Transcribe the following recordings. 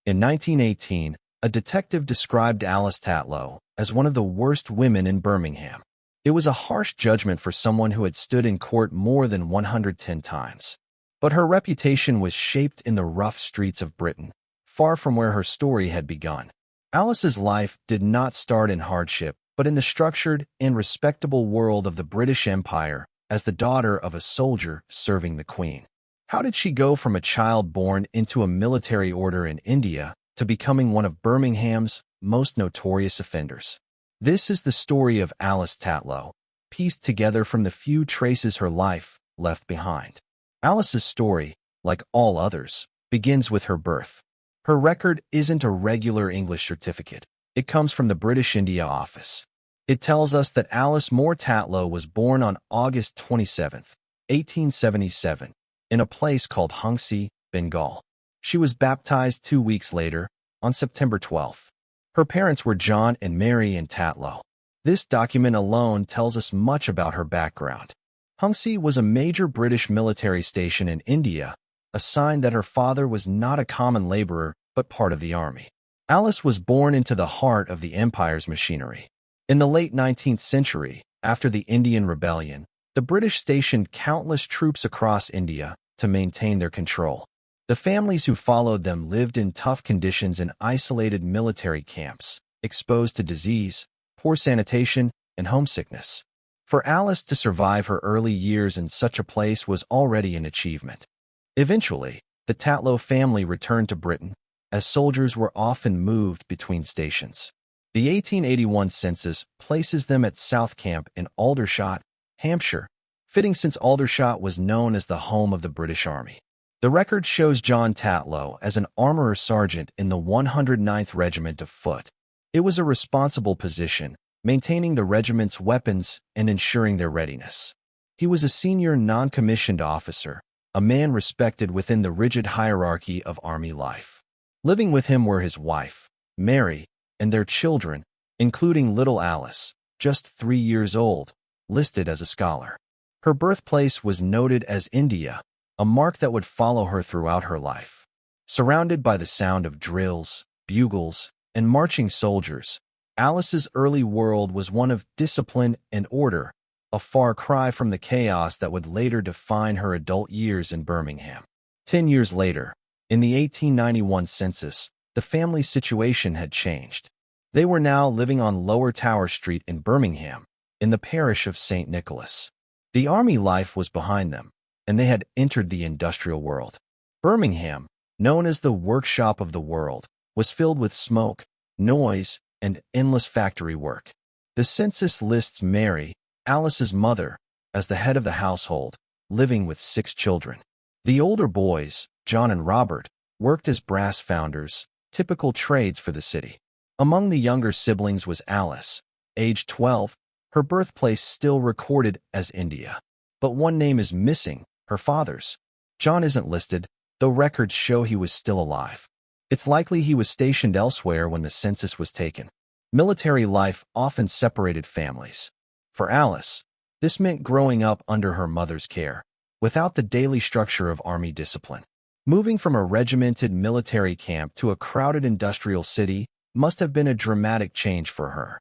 In 1918, a detective described Alice Tatlow as one of the worst women in Birmingham. It was a harsh judgment for someone who had stood in court more than 110 times. But her reputation was shaped in the rough streets of Britain, far from where her story had begun. Alice's life did not start in hardship, but in the structured and respectable world of the British Empire as the daughter of a soldier serving the Queen. How did she go from a child born into a military order in India to becoming one of Birmingham's most notorious offenders? This is the story of Alice Tatlow, pieced together from the few traces her life left behind. Alice's story, like all others, begins with her birth. Her record isn't a regular English certificate. It comes from the British India Office. It tells us that Alice Moore Tatlow was born on August 27, 1877, in a place called Hunxey, Bengal. She was baptized 2 weeks later, on September 12. Her parents were John and Mary Ann Tatlow. This document alone tells us much about her background. Hunxey was a major British military station in India, a sign that her father was not a common laborer but part of the army. Alice was born into the heart of the empire's machinery. In the late 19th century, after the Indian Rebellion, the British stationed countless troops across India to maintain their control. The families who followed them lived in tough conditions in isolated military camps, exposed to disease, poor sanitation, and homesickness. For Alice to survive her early years in such a place was already an achievement. Eventually, the Tatlow family returned to Britain, as soldiers were often moved between stations. The 1881 census places them at South Camp in Aldershot, Hampshire, fitting since Aldershot was known as the home of the British Army. The record shows John Tatlow as an armorer sergeant in the 109th Regiment of Foot. It was a responsible position, maintaining the regiment's weapons and ensuring their readiness. He was a senior non-commissioned officer, a man respected within the rigid hierarchy of army life. Living with him were his wife, Mary, and their children, including little Alice, just 3 years old, listed as a scholar. Her birthplace was noted as India, a mark that would follow her throughout her life. Surrounded by the sound of drills, bugles, and marching soldiers, Alice's early world was one of discipline and order, a far cry from the chaos that would later define her adult years in Birmingham. 10 years later, in the 1891 census, the family's situation had changed. They were now living on Lower Tower Street in Birmingham, in the parish of St. Nicholas. The army life was behind them, and they had entered the industrial world. Birmingham, known as the workshop of the world, was filled with smoke, noise, and endless factory work. The census lists Mary, Alice's mother, as the head of the household, living with 6 children. The older boys, John and Robert, worked as brass founders, typical trades for the city. Among the younger siblings was Alice, age 12, her birthplace still recorded as India. But one name is missing, her father's. John isn't listed, though records show he was still alive. It's likely he was stationed elsewhere when the census was taken. Military life often separated families. For Alice, this meant growing up under her mother's care, without the daily structure of army discipline. Moving from a regimented military camp to a crowded industrial city must have been a dramatic change for her.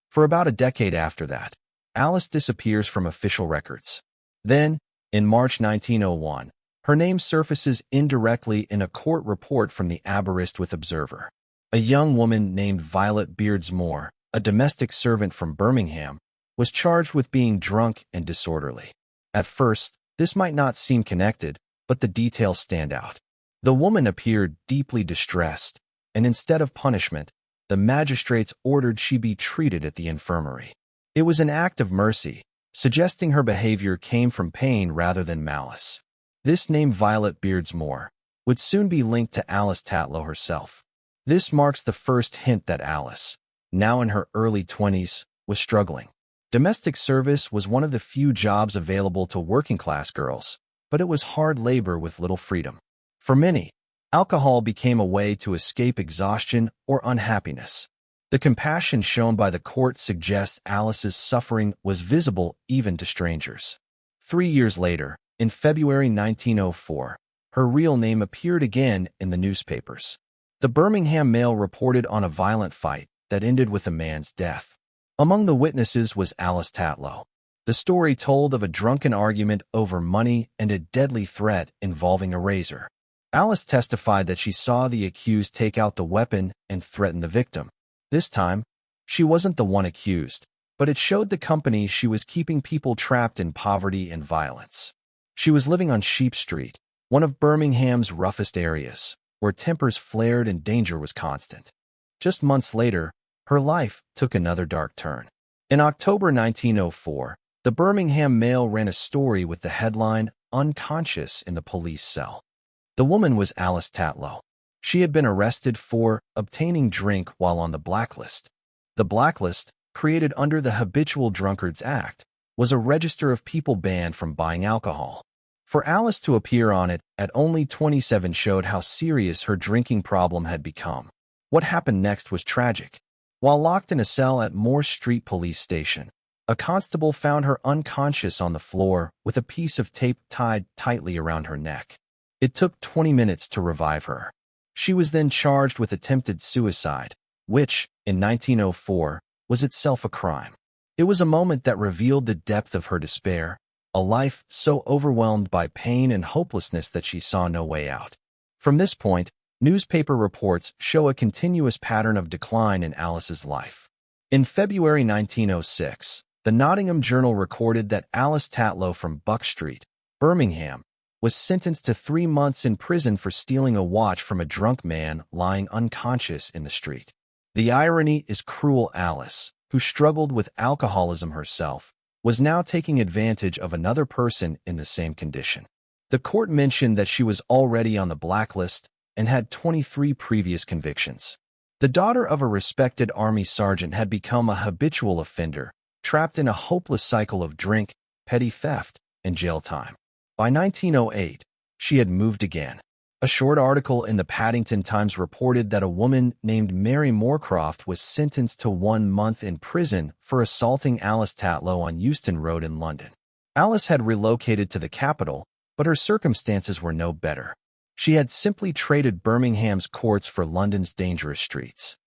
For about a decade after that, Alice disappears from official records. Then, in March 1901, her name surfaces indirectly in a court report from the Aberystwyth Observer. A young woman named Violet Beardsmore, a domestic servant from Birmingham, was charged with being drunk and disorderly. At first, this might not seem connected, but the details stand out. The woman appeared deeply distressed, and instead of punishment, the magistrates ordered she be treated at the infirmary. It was an act of mercy, suggesting her behavior came from pain rather than malice. This name, Violet Beardsmore, would soon be linked to Alice Tatlow herself. This marks the first hint that Alice, now in her early 20s, was struggling. Domestic service was one of the few jobs available to working-class girls, but it was hard labor with little freedom. For many, alcohol became a way to escape exhaustion or unhappiness. The compassion shown by the court suggests Alice's suffering was visible even to strangers. 3 years later, in February 1904, her real name appeared again in the newspapers. The Birmingham Mail reported on a violent fight that ended with a man's death. Among the witnesses was Alice Tatlow. The story told of a drunken argument over money and a deadly threat involving a razor. Alice testified that she saw the accused take out the weapon and threaten the victim. This time, she wasn't the one accused, but it showed the company she was keeping people trapped in poverty and violence. She was living on Sheep Street, one of Birmingham's roughest areas, where tempers flared and danger was constant. Just months later, her life took another dark turn. In October 1904, the Birmingham Mail ran a story with the headline, "Unconscious in the Police Cell." The woman was Alice Tatlow. She had been arrested for obtaining drink while on the blacklist. The blacklist, created under the Habitual Drunkards Act, was a register of people banned from buying alcohol. For Alice to appear on it at only 27 showed how serious her drinking problem had become. What happened next was tragic. While locked in a cell at Moore Street Police Station, a constable found her unconscious on the floor with a piece of tape tied tightly around her neck. It took 20 minutes to revive her. She was then charged with attempted suicide, which, in 1904, was itself a crime. It was a moment that revealed the depth of her despair, a life so overwhelmed by pain and hopelessness that she saw no way out. From this point, newspaper reports show a continuous pattern of decline in Alice's life. In February 1906, the Nottingham Journal recorded that Alice Tatlow from Buck Street, Birmingham, was sentenced to 3 months in prison for stealing a watch from a drunk man lying unconscious in the street. The irony is cruel. Alice, who struggled with alcoholism herself, was now taking advantage of another person in the same condition. The court mentioned that she was already on the blacklist and had 23 previous convictions. The daughter of a respected Army sergeant had become a habitual offender, trapped in a hopeless cycle of drink, petty theft, and jail time. By 1908, she had moved again. A short article in the Paddington Times reported that a woman named Mary Moorcroft was sentenced to 1 month in prison for assaulting Alice Tatlow on Euston Road in London. Alice had relocated to the capital, but her circumstances were no better. She had simply traded Birmingham's courts for London's dangerous streets.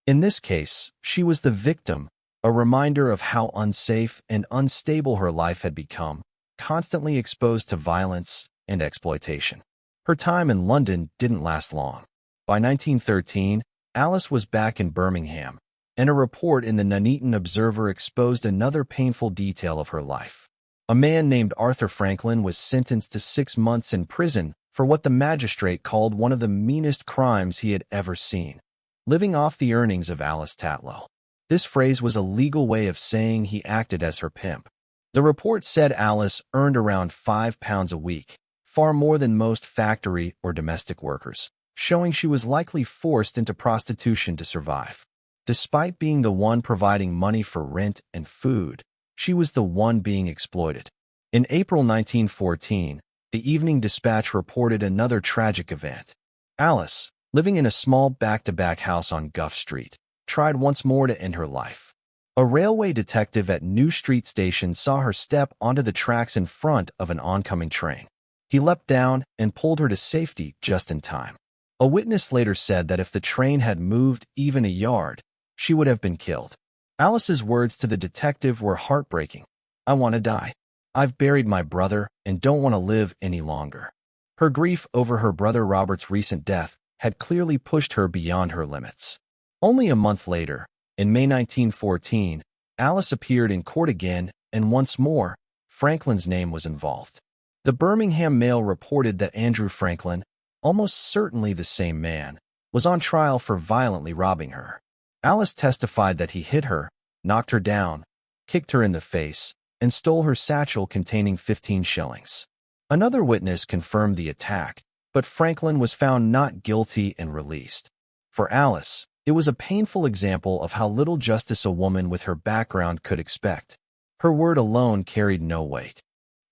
In this case, she was the victim, a reminder of how unsafe and unstable her life had become, constantly exposed to violence and exploitation. Her time in London didn't last long. By 1913, Alice was back in Birmingham, and a report in the Nuneaton Observer exposed another painful detail of her life. A man named Arthur Franklin was sentenced to 6 months in prison for what the magistrate called one of the meanest crimes he had ever seen, living off the earnings of Alice Tatlow. This phrase was a legal way of saying he acted as her pimp. The report said Alice earned around £5 a week, far more than most factory or domestic workers, showing she was likely forced into prostitution to survive. Despite being the one providing money for rent and food, she was the one being exploited. In April 1914, the Evening Dispatch reported another tragic event. Alice, living in a small back-to-back house on Guff Street, tried once more to end her life. A railway detective at New Street Station saw her step onto the tracks in front of an oncoming train. He leapt down and pulled her to safety just in time. A witness later said that if the train had moved even a yard, she would have been killed. Alice's words to the detective were heartbreaking. "I want to die. I've buried my brother and don't want to live any longer." Her grief over her brother Robert's recent death had clearly pushed her beyond her limits. Only a month later, in May 1914, Alice appeared in court again, and once more, Franklin's name was involved. The Birmingham Mail reported that Andrew Franklin, almost certainly the same man, was on trial for violently robbing her. Alice testified that he hit her, knocked her down, kicked her in the face, and stole her satchel containing 15 shillings. Another witness confirmed the attack, but Franklin was found not guilty and released. For Alice, it was a painful example of how little justice a woman with her background could expect. Her word alone carried no weight.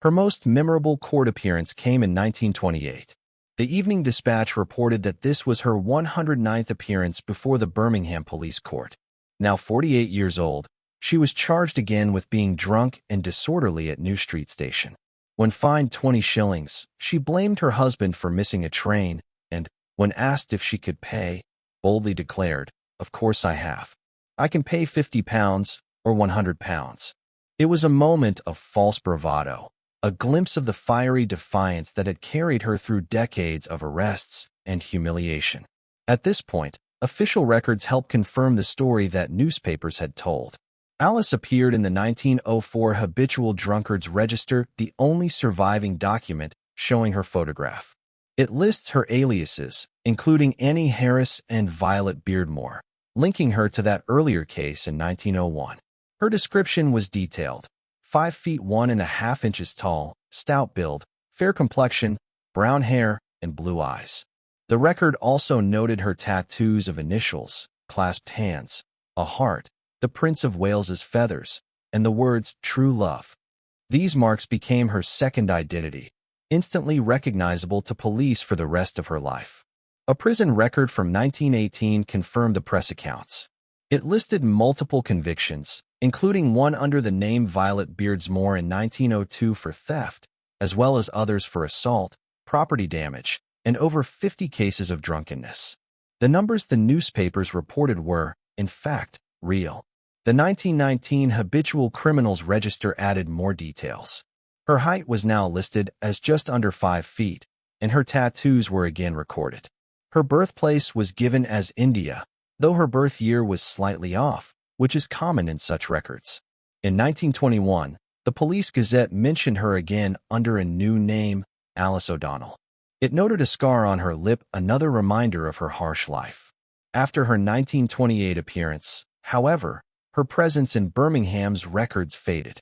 Her most memorable court appearance came in 1928. The Evening Dispatch reported that this was her 109th appearance before the Birmingham Police Court. Now 48 years old, she was charged again with being drunk and disorderly at New Street Station. When fined 20 shillings, she blamed her husband for missing a train, and, when asked if she could pay, boldly declared, "Of course I have. I can pay £50 or £100. It was a moment of false bravado, a glimpse of the fiery defiance that had carried her through decades of arrests and humiliation. At this point, official records helped confirm the story that newspapers had told. Alice appeared in the 1904 Habitual Drunkards Register, the only surviving document showing her photograph. It lists her aliases, including Annie Harris and Violet Beardmore, linking her to that earlier case in 1901. Her description was detailed: 5 feet 1.5 inches tall, stout build, fair complexion, brown hair, and blue eyes. The record also noted her tattoos of initials, clasped hands, a heart, the Prince of Wales's feathers, and the words "True Love." These marks became her second identity, instantly recognizable to police for the rest of her life. A prison record from 1918 confirmed the press accounts. It listed multiple convictions, including one under the name Violet Beardsmore in 1902 for theft, as well as others for assault, property damage, and over 50 cases of drunkenness. The numbers the newspapers reported were, in fact, real. The 1919 Habitual Criminals Register added more details. Her height was now listed as just under 5 feet, and her tattoos were again recorded. Her birthplace was given as India, though her birth year was slightly off, which is common in such records. In 1921, the Police Gazette mentioned her again under a new name, Alice O'Donnell. It noted a scar on her lip, another reminder of her harsh life. After her 1928 appearance, however, her presence in Birmingham's records faded.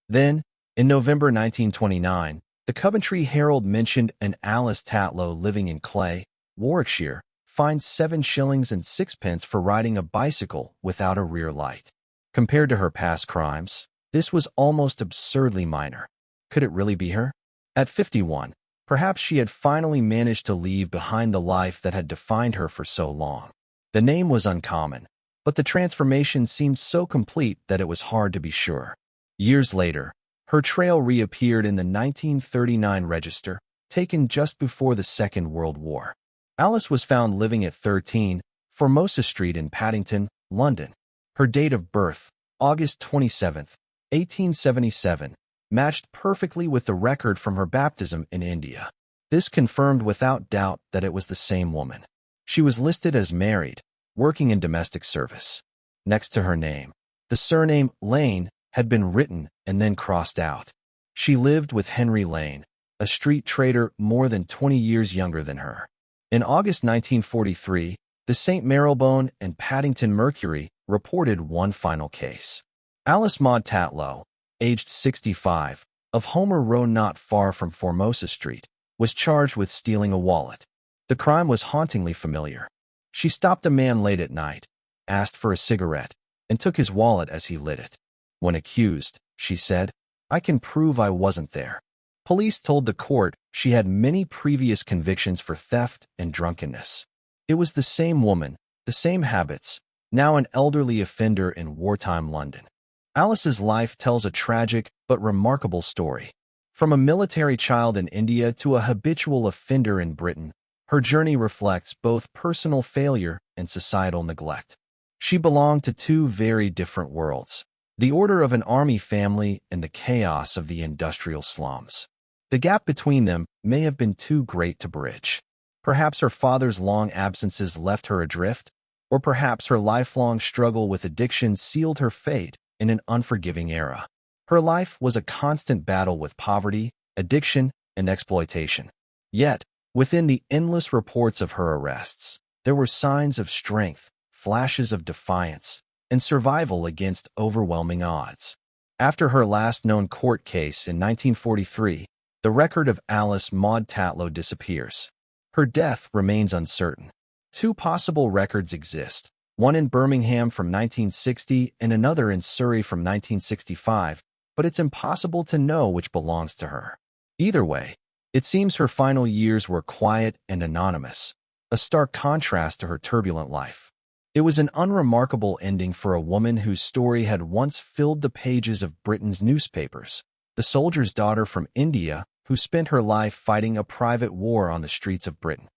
Then, in November 1929, the Coventry Herald mentioned an Alice Tatlow living in Clay, Warwickshire, fined 7 shillings and 6 pence for riding a bicycle without a rear light. Compared to her past crimes, this was almost absurdly minor. Could it really be her? At 51, perhaps she had finally managed to leave behind the life that had defined her for so long. The name was uncommon, but the transformation seemed so complete that it was hard to be sure. Years later, her trail reappeared in the 1939 register, taken just before the Second World War. Alice was found living at 13 Formosa Street in Paddington, London. Her date of birth, August 27, 1877, matched perfectly with the record from her baptism in India. This confirmed without doubt that it was the same woman. She was listed as married, working in domestic service. Next to her name, the surname Lane had been written and then crossed out. She lived with Henry Lane, a street trader more than 20 years younger than her. In August 1943, the St. Marylebone and Paddington Mercury reported one final case. Alice Maud Tatlow, aged 65, of Homer Row not far from Formosa Street, was charged with stealing a wallet. The crime was hauntingly familiar. She stopped a man late at night, asked for a cigarette, and took his wallet as he lit it. When accused, she said, "I can prove I wasn't there." Police told the court she had many previous convictions for theft and drunkenness. It was the same woman, the same habits, now an elderly offender in wartime London. Alice's life tells a tragic but remarkable story. From a military child in India to a habitual offender in Britain, her journey reflects both personal failure and societal neglect. She belonged to two very different worlds: the order of an army family and the chaos of the industrial slums. The gap between them may have been too great to bridge. Perhaps her father's long absences left her adrift, or perhaps her lifelong struggle with addiction sealed her fate in an unforgiving era. Her life was a constant battle with poverty, addiction, and exploitation. Yet, within the endless reports of her arrests, there were signs of strength, flashes of defiance, and survival against overwhelming odds. After her last known court case in 1943, the record of Alice Maud Tatlow disappears. Her death remains uncertain. Two possible records exist, one in Birmingham from 1960 and another in Surrey from 1965, but it's impossible to know which belongs to her. Either way, it seems her final years were quiet and anonymous, a stark contrast to her turbulent life. It was an unremarkable ending for a woman whose story had once filled the pages of Britain's newspapers, the soldier's daughter from India who spent her life fighting a private war on the streets of Britain.